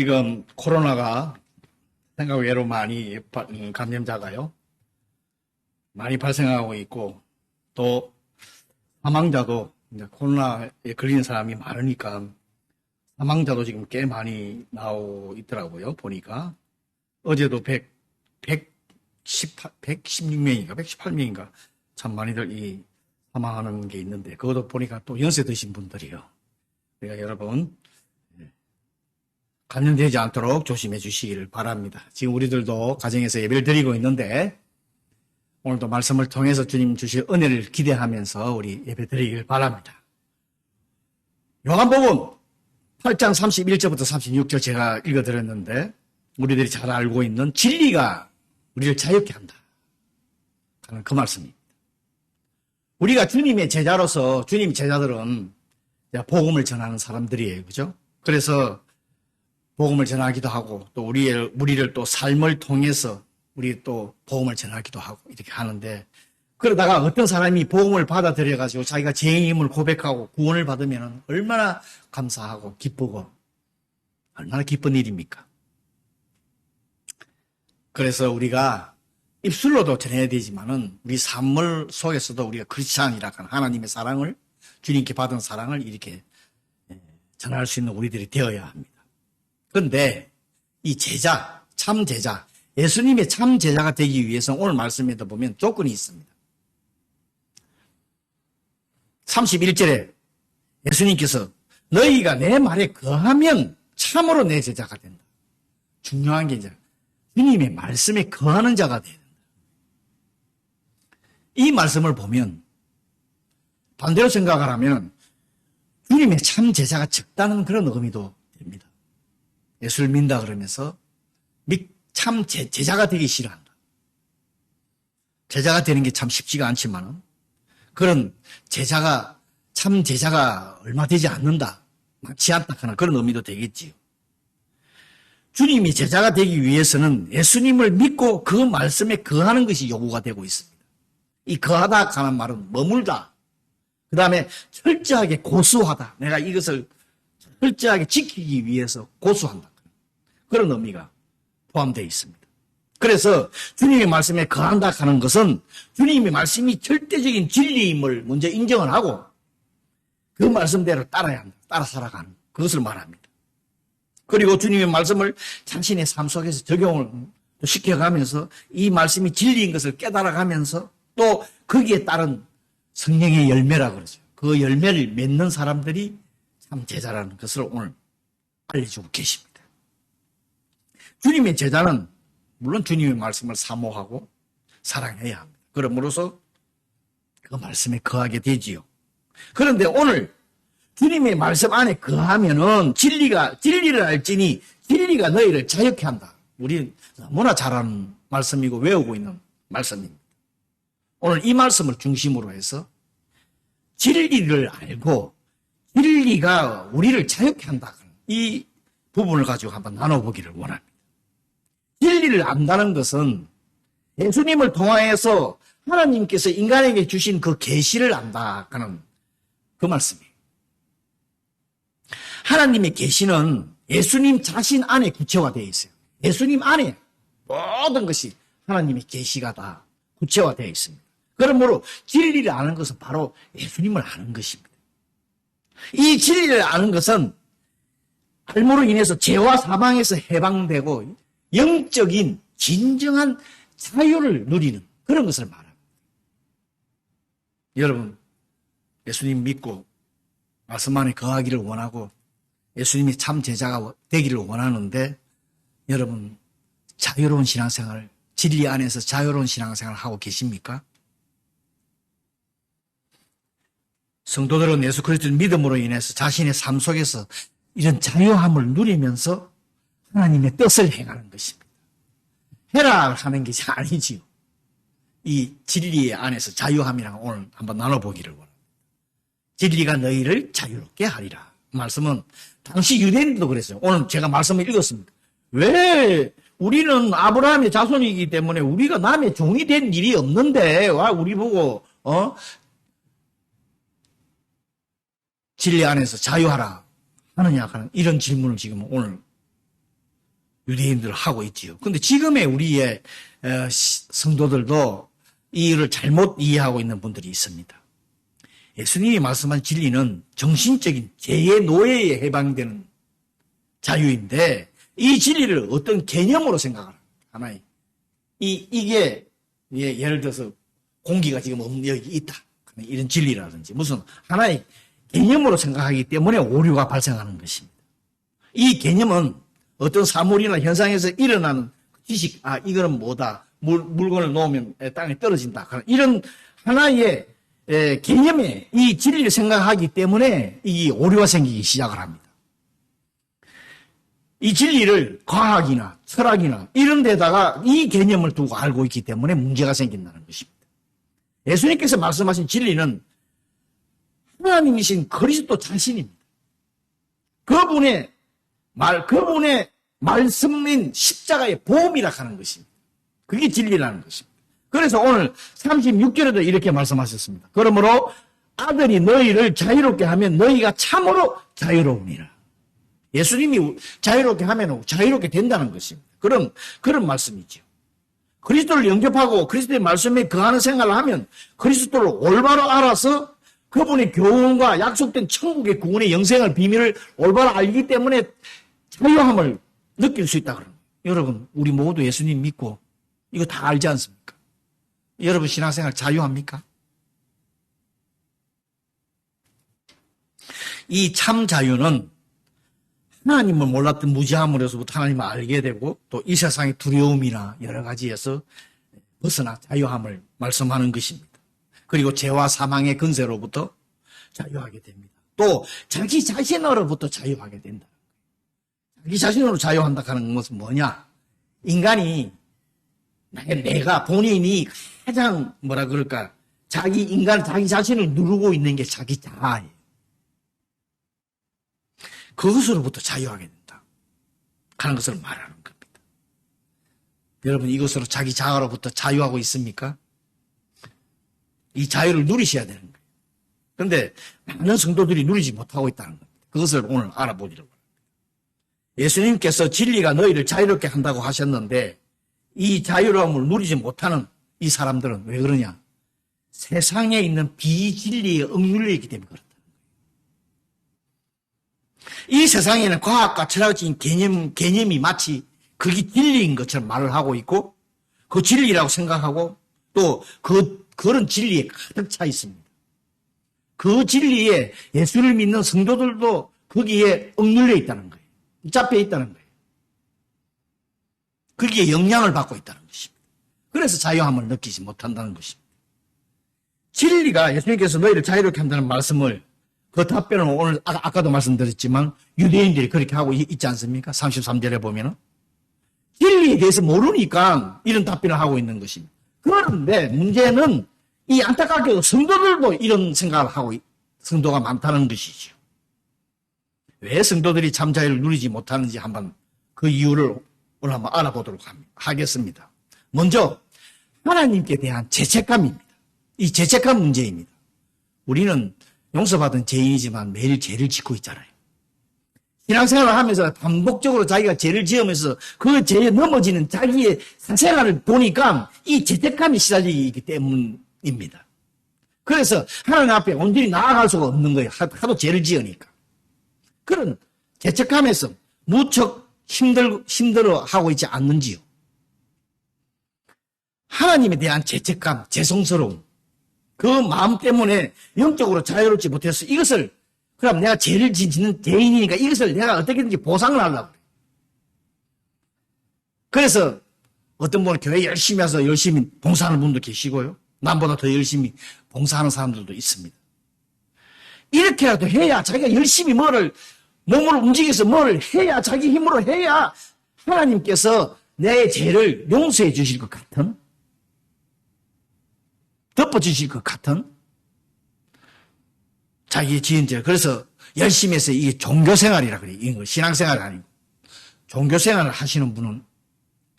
지금 코로나가 생각 외로 많이 감염자가요. 많이 발생하고 있고 또 사망자도 이제 코로나에 걸린 사람이 많으니까 사망자도 지금 꽤 많이 나오고 있더라고요. 보니까 어제도 116명인가 118명인가 참 많이들 사망하는 게 있는데 그것도 보니까 또 연세 드신 분들이요. 그러니까 여러분 감염되지 않도록 조심해 주시기를 바랍니다. 지금 우리들도 가정에서 예배를 드리고 있는데 오늘도 말씀을 통해서 주님 주실 은혜를 기대하면서 우리 예배 드리기를 바랍니다. 요한복음 8장 31절부터 36절 제가 읽어드렸는데 우리들이 잘 알고 있는 진리가 우리를 자유케 한다 하는 그 말씀입니다. 우리가 주님의 제자로서 주님 제자들은 복음을 전하는 사람들이에요. 그죠? 그래서 복음을 전하기도 하고 또 우리를 또 삶을 통해서 우리 또 복음을 전하기도 하고 이렇게 하는데 그러다가 어떤 사람이 복음을 받아들여 가지고 자기가 죄인임을 고백하고 구원을 받으면 얼마나 감사하고 기쁘고 얼마나 기쁜 일입니까? 그래서 우리가 입술로도 전해야 되지만은 우리 삶을 속에서도 우리가 크리스찬이라 하는 하나님의 사랑을 주님께 받은 사랑을 이렇게 전할 수 있는 우리들이 되어야 합니다. 그런데 이 제자, 참 제자, 예수님의 참 제자가 되기 위해서 오늘 말씀에도 보면 조건이 있습니다. 31절에 예수님께서 너희가 내 말에 거하면 참으로 내 제자가 된다. 중요한 게 이제 주님의 말씀에 거하는 자가 돼야 된다. 이 말씀을 보면 반대로 생각을 하면 주님의 참 제자가 적다는 그런 의미도 됩니다. 예수를 믿는다 그러면서 참 제자가 되기 싫어한다. 제자가 되는 게 참 쉽지가 않지만 그런 제자가 참 제자가 얼마 되지 않는다. 많지 않다 하는 그런 의미도 되겠지요. 주님이 제자가 되기 위해서는 예수님을 믿고 그 말씀에 거하는 것이 요구가 되고 있습니다. 이 거하다 하는 말은 머물다. 그 다음에 철저하게 고수하다. 내가 이것을 철저하게 지키기 위해서 고수한다. 그런 의미가 포함되어 있습니다. 그래서 주님의 말씀에 거한다 하는 것은 주님의 말씀이 절대적인 진리임을 먼저 인정을 하고 그 말씀대로 따라야 한다. 따라 살아가는 그것을 말합니다. 그리고 주님의 말씀을 자신의 삶 속에서 적용을 시켜가면서 이 말씀이 진리인 것을 깨달아가면서 또 거기에 따른 성령의 열매라고 그러죠. 그 열매를 맺는 사람들이 참 제자라는 것을 오늘 알려주고 계십니다. 주님의 제자는 물론 주님의 말씀을 사모하고 사랑해야 합니다. 그러므로서 그 말씀에 거하게 되지요. 그런데 오늘 주님의 말씀 안에 거하면은 진리를 알지니 진리가 너희를 자유케 한다. 우리 너무나 잘 아는 말씀이고 외우고 있는 말씀입니다. 오늘 이 말씀을 중심으로 해서 진리를 알고 진리가 우리를 자유케 한다. 이 부분을 가지고 한번 나눠보기를 원합니다. 진리를 안다는 것은 예수님을 통하여서 하나님께서 인간에게 주신 그 계시를 안다 하는 그 말씀이에요. 하나님의 계시는 예수님 자신 안에 구체화되어 있어요. 예수님 안에 모든 것이 하나님의 계시가 다 구체화되어 있습니다. 그러므로 진리를 아는 것은 바로 예수님을 아는 것입니다. 이 진리를 아는 것은 알므로 인해서 죄와 사망에서 해방되고 영적인 진정한 자유를 누리는 그런 것을 말합니다. 여러분, 예수님 믿고 말씀 안에 거하기를 원하고 예수님이 참 제자가 되기를 원하는데 여러분 자유로운 신앙생활, 진리 안에서 자유로운 신앙생활을 하고 계십니까? 성도들은 예수 그리스도를 믿음으로 인해서 자신의 삶 속에서 이런 자유함을 누리면서 하나님의 뜻을 행하는 것입니다. 해라 하는 것이 아니지요. 이 진리 안에서 자유함이랑 오늘 한번 나눠보기를 원합니다. 진리가 너희를 자유롭게 하리라. 말씀은 당시 유대인들도 그랬어요. 오늘 제가 말씀을 읽었습니다. 왜 우리는 아브라함의 자손이기 때문에 우리가 남의 종이 된 일이 없는데 와 우리 보고 진리 안에서 자유하라 하느냐 하는 이런 질문을 지금 오늘 유대인들 하고 있지요. 근데 지금의 우리의 성도들도 이 일을 잘못 이해하고 있는 분들이 있습니다. 예수님이 말씀한 진리는 정신적인 죄의 노예에 해방되는 자유인데 이 진리를 어떤 개념으로 생각을 하나요? 이게 예를 들어서 공기가 지금 여기 있다. 이런 진리라든지 무슨 하나의 개념으로 생각하기 때문에 오류가 발생하는 것입니다. 이 개념은 어떤 사물이나 현상에서 일어나는 지식, 이거는 뭐다. 물건을 놓으면 땅에 떨어진다. 이런 하나의 개념에 이 진리를 생각하기 때문에 이 오류가 생기기 시작을 합니다. 이 진리를 과학이나 철학이나 이런 데다가 이 개념을 두고 알고 있기 때문에 문제가 생긴다는 것입니다. 예수님께서 말씀하신 진리는 하나님이신 그리스도 자신입니다. 그분의 말씀인 십자가의 보험이라 하는 것입니다. 그게 진리라는 것입니다. 그래서 오늘 36절에도 이렇게 말씀하셨습니다. 그러므로 아들이 너희를 자유롭게 하면 너희가 참으로 자유로우니라. 예수님이 자유롭게 하면 자유롭게 된다는 것입니다. 그런 말씀이죠. 그리스도를 영접하고 그리스도의 말씀에 거하는 생활을 하면 그리스도를 올바로 알아서 그분의 교훈과 약속된 천국의 구원의 영생을 비밀을 올바로 알기 때문에 자유함을 느낄 수 있다 그럽니다. 여러분, 우리 모두 예수님 믿고 이거 다 알지 않습니까? 여러분 신앙생활 자유합니까? 이 참 자유는 하나님을 몰랐던 무지함으로서부터 하나님을 알게 되고 또 이 세상의 두려움이나 여러 가지에서 벗어나 자유함을 말씀하는 것입니다. 그리고 죄와 사망의 근세로부터 자유하게 됩니다. 또 자기 자신으로부터 자유하게 된다. 자기 자신으로 자유한다 하는 것은 뭐냐? 인간이 내가 본인이 가장 자기 자신을 누르고 있는 게 자기 자아예요. 그것으로부터 자유하게 된다 하는 것을 말하는 겁니다. 여러분 이것으로 자기 자아로부터 자유하고 있습니까? 이 자유를 누리셔야 되는 거예요. 그런데 많은 성도들이 누리지 못하고 있다는 겁니다. 그것을 오늘 알아보기로 합니다. 예수님께서 진리가 너희를 자유롭게 한다고 하셨는데 이 자유로움을 누리지 못하는 이 사람들은 왜 그러냐? 세상에 있는 비진리에 억눌려 있기 때문에 그렇다. 이 세상에는 과학과 철학적인 개념이 마치 그게 진리인 것처럼 말을 하고 있고 그 진리라고 생각하고 또 그런 진리에 가득 차 있습니다. 그 진리에 예수를 믿는 성도들도 거기에 억눌려 있다는 거예요. 잡혀 있다는 거예요. 거기에 영향을 받고 있다는 것입니다. 그래서 자유함을 느끼지 못한다는 것입니다. 진리가 예수님께서 너희를 자유롭게 한다는 말씀을 그 답변은 오늘 아까도 말씀드렸지만 유대인들이 그렇게 하고 있지 않습니까? 33절에 보면은 진리에 대해서 모르니까 이런 답변을 하고 있는 것입니다. 그런데 문제는 이 안타깝게도 성도들도 이런 생각을 하고 성도가 많다는 것이죠. 왜 성도들이 참 자유를 누리지 못하는지 한번 그 이유를 오늘 한번 알아보도록 하겠습니다. 먼저 하나님께 대한 죄책감입니다. 이 죄책감 문제입니다. 우리는 용서받은 죄인이지만 매일 죄를 짓고 있잖아요. 신앙생활을 하면서 반복적으로 자기가 죄를 지으면서 그 죄에 넘어지는 자기의 생활을 보니까 이 죄책감이 시달리기 때문입니다. 그래서 하나님 앞에 온전히 나아갈 수가 없는 거예요. 하도 죄를 지으니까. 그런 죄책감에서 무척 힘들어하고 있지 않는지요. 하나님에 대한 죄책감, 죄송스러움, 그 마음 때문에 영적으로 자유롭지 못해서 이것을 그럼 내가 죄를 짓는 죄인이니까 이것을 내가 어떻게든지 보상을 하려고 그래요. 그래서 어떤 분은 교회 열심히 해서 열심히 봉사하는 분도 계시고요. 남보다 더 열심히 봉사하는 사람들도 있습니다. 이렇게라도 해야 자기가 열심히 몸을 움직여서 뭘 해야 자기 힘으로 해야 하나님께서 내 죄를 용서해 주실 것 같은 덮어주실 것 같은 자기의 지은 죄. 그래서 열심히 해서 이게 종교생활이라 그래요. 이건 신앙생활이 아니고. 종교생활을 하시는 분은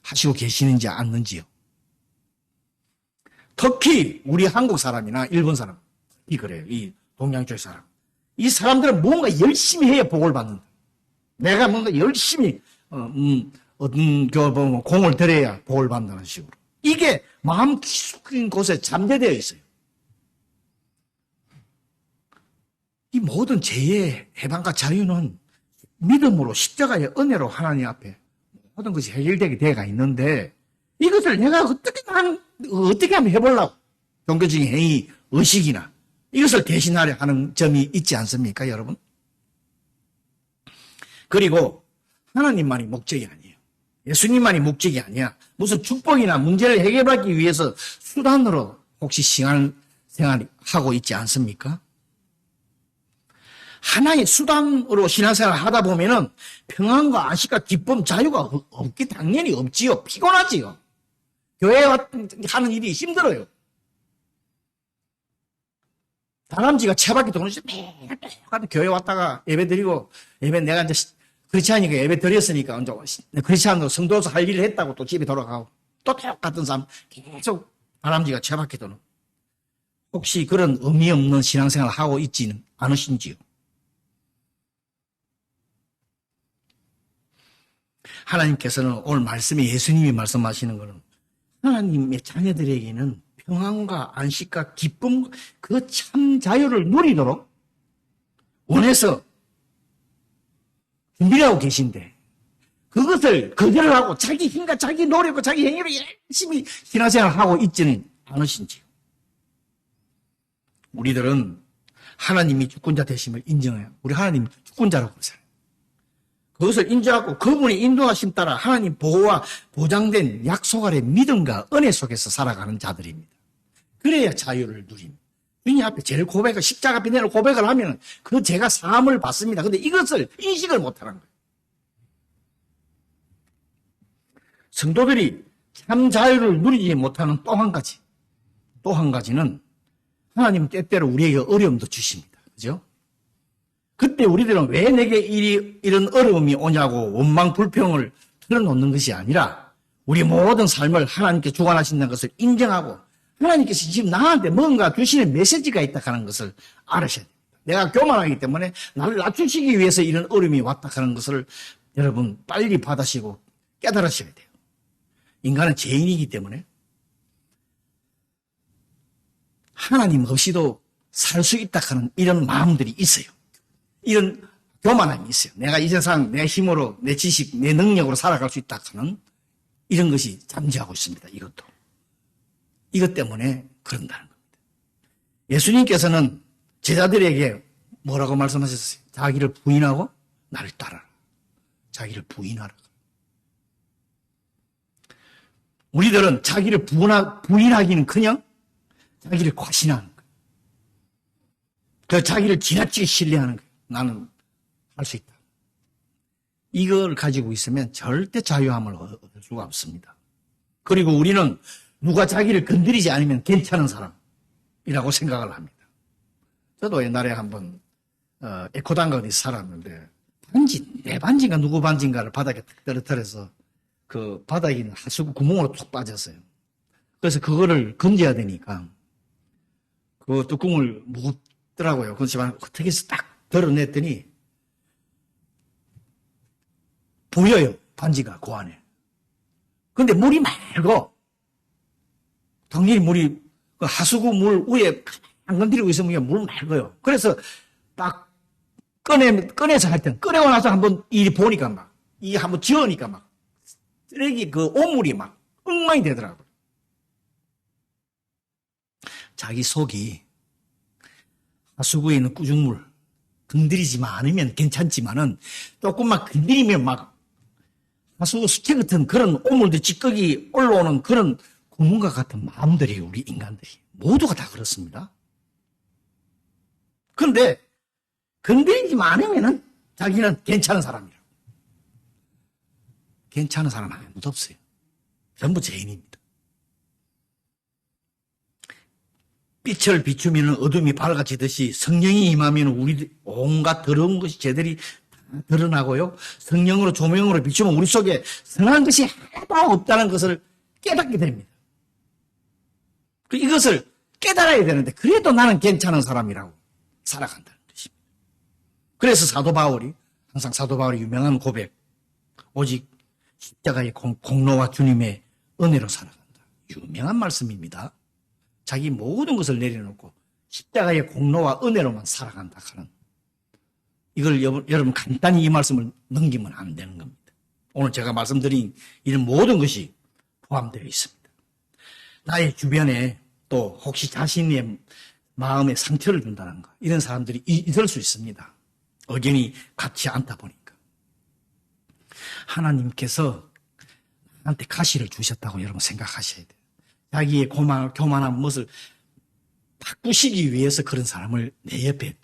하시고 계시는지 않는지요. 특히 우리 한국 사람이나 일본 사람, 그래요. 이 동양 쪽 사람. 이 사람들은 뭔가 열심히 해야 복을 받는다. 내가 뭔가 열심히 어떤 교회 보면 공을 들여야 복을 받는다는 식으로. 이게 마음 깊은 곳에 잠재되어 있어요. 이 모든 죄의 해방과 자유는 믿음으로 십자가의 은혜로 하나님 앞에 모든 것이 해결되게 되어가 있는데 이것을 내가 어떻게 하면 해보려고 종교적인 행위, 의식이나 이것을 대신하려 하는 점이 있지 않습니까, 여러분? 그리고 하나님만이 목적이 아니에요. 예수님만이 목적이 아니야. 무슨 축복이나 문제를 해결하기 위해서 수단으로 혹시 신앙생활하고 있지 않습니까? 하나의 수단으로 신앙생활을 하다 보면은 평안과 안식과 기쁨, 자유가 없기 당연히 없지요. 피곤하지요. 교회에 하는 일이 힘들어요. 다람쥐가 채바퀴 도는 시 매일 교회 왔다가 예배 드리고 예배 내가 이제 그렇지 않으니까 예배 드렸으니까 이제 그렇지 않고 성도로서 할 일을 했다고 또 집에 돌아가고 또 똑같은 사람 계속 다람쥐가 채바퀴 도는. 혹시 그런 의미 없는 신앙생활을 하고 있지는 않으신지요? 하나님께서는 오늘 말씀에 예수님이 말씀하시는 것은 하나님의 자녀들에게는 평안과 안식과 기쁨, 그 참 자유를 누리도록 원해서 준비를 하고 계신데 그것을 거절을 하고 자기 힘과 자기 노력과 자기 행위로 열심히 신앙생활을 하고 있지는 않으신지요? 우리들은 하나님이 주권자 되심을 인정해요. 우리 하나님 주권자라고 그러잖아요. 그것을 인정하고 그분의 인도하심 따라 하나님 보호와 보장된 약속 아래 믿음과 은혜 속에서 살아가는 자들입니다. 그래야 자유를 누립니다. 주님 앞에 죄를 고백을 십자가 앞에 내놓고 고백을 하면 그 죄가 사함을 받습니다. 그런데 이것을 인식을 못하는 거예요. 성도들이 참 자유를 누리지 못하는 또 한 가지는 하나님 때때로 우리에게 어려움도 주십니다. 그죠? 그때 우리들은 왜 내게 이런 어려움이 오냐고 원망 불평을 털어놓는 것이 아니라 우리 모든 삶을 하나님께 주관하신다는 것을 인정하고 하나님께서 지금 나한테 뭔가 주시는 메시지가 있다 하는 것을 알으셔야 됩니다. 내가 교만하기 때문에 나를 낮추시기 위해서 이런 어려움이 왔다 하는 것을 여러분 빨리 받으시고 깨달으셔야 돼요. 인간은 죄인이기 때문에 하나님 없이도 살 수 있다 하는 이런 마음들이 있어요. 이런 교만함이 있어요. 내가 이 세상 내 힘으로 내 지식, 내 능력으로 살아갈 수 있다 하는 이런 것이 잠재하고 있습니다. 이것 때문에 그런다는 겁니다. 예수님께서는 제자들에게 뭐라고 말씀하셨어요? 자기를 부인하고 나를 따라라. 자기를 부인하라. 우리들은 자기를 부인하기는커녕 자기를 과신하는 거예요. 그 자기를 지나치게 신뢰하는 거예요. 나는 할 수 있다. 이걸 가지고 있으면 절대 자유함을 얻을 수가 없습니다. 그리고 우리는 누가 자기를 건드리지 않으면 괜찮은 사람이라고 생각을 합니다. 저도 옛날에 한번 에코단가 어디 살았는데 내 반지인가 누구 반지인가를 바닥에 탁 떨어뜨려서 그 바닥에 있는 하수구 구멍으로 툭 빠졌어요. 그래서 그거를 건져야 되니까 그 뚜껑을 무겁더라고요. 그렇지만 어떻게 해서 딱 드러냈더니 보여요. 반지가 그 안에. 근데 물이 맑고 당연히 물이 그 하수구 물 위에 안 건드리고 있으면 물 맑아요. 그래서 딱 꺼내서 할 때 꺼내고 나서 한번 이 보니까 막 이 한번 지으니까 막 쓰레기 그 오물이 막 엉망이 되더라고요. 자기 속이 하수구에 있는 꾸중물 건드리지만 않으면 괜찮지만은 조금만 건드리면 막 하수구 수채 같은 그런 오물들 찌꺼기 올라오는 그런 구멍과 같은 마음들이에요. 우리 인간들이 모두가 다 그렇습니다. 그런데 건드리지만 않으면은 자기는 괜찮은 사람이라고. 괜찮은 사람 아무도 없어요. 전부 죄인입니다. 빛을 비추면 어둠이 밝아지듯이 성령이 임하면 우리 온갖 더러운 것이 죄들이 다 드러나고요. 성령으로 조명으로 비추면 우리 속에 선한 것이 하나도 없다는 것을 깨닫게 됩니다. 이것을 깨달아야 되는데 그래도 나는 괜찮은 사람이라고 살아간다는 것입니다. 그래서 항상 사도 바울이 유명한 고백, 오직 십자가의 공로와 주님의 은혜로 살아간다. 유명한 말씀입니다. 자기 모든 것을 내려놓고 십자가의 공로와 은혜로만 살아간다 하는, 이걸 여러분 간단히 이 말씀을 넘기면 안 되는 겁니다. 오늘 제가 말씀드린 이런 모든 것이 포함되어 있습니다. 나의 주변에 또 혹시 자신의 마음에 상처를 준다는 거, 이런 사람들이 있을 수 있습니다. 의견이 같지 않다 보니까. 하나님께서 나한테 가시를 주셨다고 여러분 생각하셔야 돼요. 자기의 교만한 것을 바꾸시기 위해서 그런 사람을 내 옆에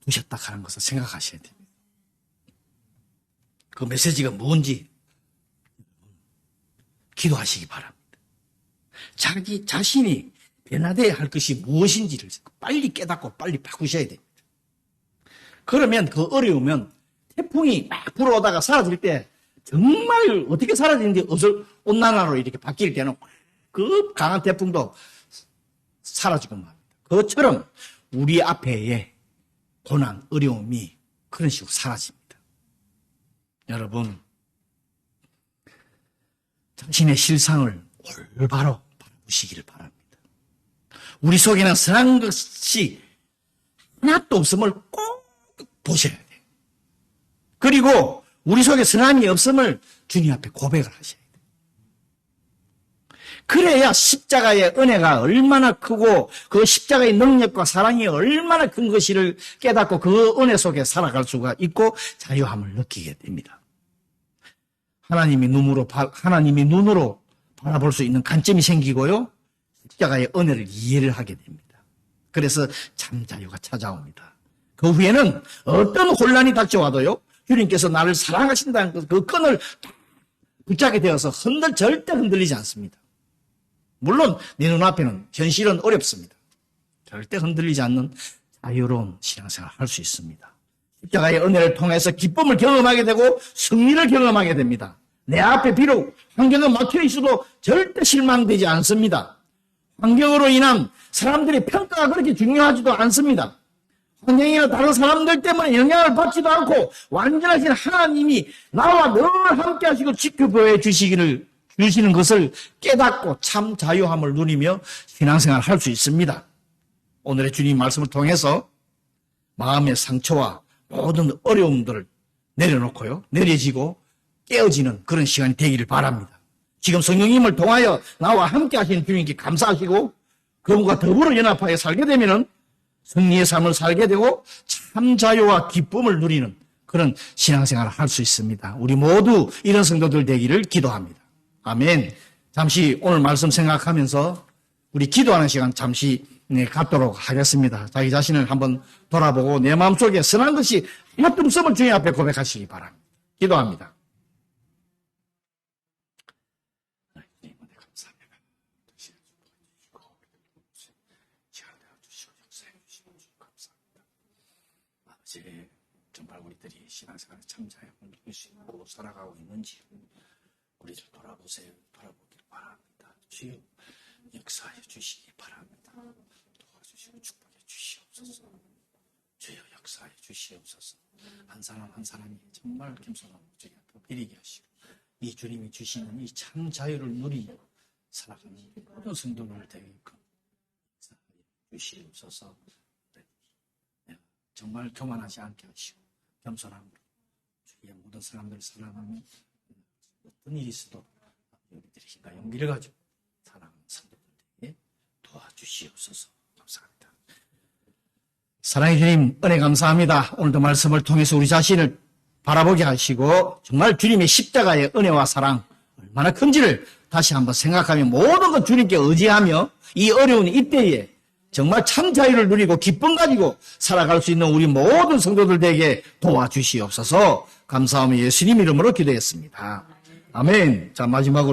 두셨다 하는 것을 생각하셔야 됩니다. 그 메시지가 뭔지 기도하시기 바랍니다. 자기 자신이 변화되어야 할 것이 무엇인지를 빨리 깨닫고 빨리 바꾸셔야 됩니다. 그러면 그 어려우면 태풍이 막 불어오다가 사라질 때 정말 어떻게 사라지는지 온난화로 이렇게 바뀔 때는 그 강한 태풍도 사라지고 맙니다. 그것처럼 우리 앞에의 고난, 어려움이 그런 식으로 사라집니다. 여러분, 자신의 실상을 올바로 바라보시기를 바랍니다. 우리 속에는 선한 것이 하나도 없음을 꼭 보셔야 돼요. 그리고 우리 속에 선함이 없음을 주님 앞에 고백을 하셔야 돼요. 그래야 십자가의 은혜가 얼마나 크고 그 십자가의 능력과 사랑이 얼마나 큰 것을 깨닫고 그 은혜 속에 살아갈 수가 있고 자유함을 느끼게 됩니다. 하나님이 눈으로 바라볼 수 있는 관점이 생기고요, 십자가의 은혜를 이해를 하게 됩니다. 그래서 참 자유가 찾아옵니다. 그 후에는 어떤 혼란이 닥쳐와도요, 주님께서 나를 사랑하신다는 그 끈을 붙잡게 되어서 절대 흔들리지 않습니다. 물론 내 눈앞에는 현실은 어렵습니다. 절대 흔들리지 않는 자유로운 신앙생활을 할 수 있습니다. 십자가의 은혜를 통해서 기쁨을 경험하게 되고 승리를 경험하게 됩니다. 내 앞에 비록 환경은 막혀 있어도 절대 실망되지 않습니다. 환경으로 인한 사람들의 평가가 그렇게 중요하지도 않습니다. 환경이나 다른 사람들 때문에 영향을 받지도 않고 완전하신 하나님이 나와 늘 함께 하시고 지켜보여 주시는 것을 깨닫고 참 자유함을 누리며 신앙생활을 할 수 있습니다. 오늘의 주님 말씀을 통해서 마음의 상처와 모든 어려움들을 내려놓고요, 내려지고 깨어지는 그런 시간이 되기를 바랍니다. 지금 성령님을 통하여 나와 함께 하시는 주님께 감사하시고 그분과 더불어 연합하여 살게 되면은 승리의 삶을 살게 되고 참 자유와 기쁨을 누리는 그런 신앙생활을 할 수 있습니다. 우리 모두 이런 성도들 되기를 기도합니다. 아멘. 잠시 오늘 말씀 생각하면서 우리 기도하는 시간 잠시 갖도록 하겠습니다. 자기 자신을 한번 돌아보고 내 마음속에 선한 것이 하나도 없음을 주님 앞에 고백하시기 바랍니다. 기도합니다. 정말 우리들이 신앙생활에 참 자유를 누릴 수 있고 살아가고 있는지 우리를 돌아보길 바랍니다. 주여 역사해 주시기 바랍니다. 도와주시고 축복해 주시옵소서. 주여 역사해 주시옵소서. 한 사람 한 사람이 정말 겸손하고 주님 앞에 드리게 하시고 이 주님이 주시는 이 참 자유를 누리며 살아가는 모든 성도를 되게끔 역사해 주시옵소서. 정말 교만하지 않게 하시고 겸손함으로 주의 모든 사람들을 사랑하며 어떤 일이 있어도 우리들이 힘과 용기를 가지고 사랑하는 성도들에게 도와주시옵소서. 감사합니다. 사랑의 주님 은혜 감사합니다. 오늘도 말씀을 통해서 우리 자신을 바라보게 하시고 정말 주님의 십자가의 은혜와 사랑 얼마나 큰지를 다시 한번 생각하며 모든 것 주님께 의지하며 이 어려운 이때에 정말 참 자유를 누리고 기쁨 가지고 살아갈 수 있는 우리 모든 성도들 되게 도와주시옵소서. 감사하며 예수님 이름으로 기도했습니다. 아멘. 자, 마지막으로